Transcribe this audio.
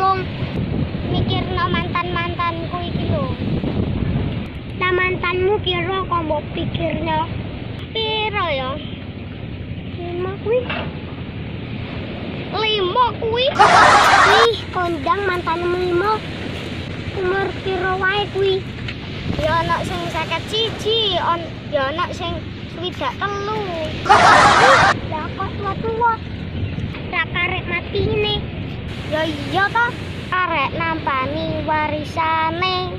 durung mikirno mantan-mantanku iki lho. Lah mantanmu kira kok mbok pikirno piro ya? 5 kuwi. 5 kuwi. Ih, kondang mantanmu 5. Umur piro wae kuwi? Ya ana sing 51, ya ana sing 63. Lah kok tua-tua. Ra karek matine. Ya iya toh, karek nampani warisane.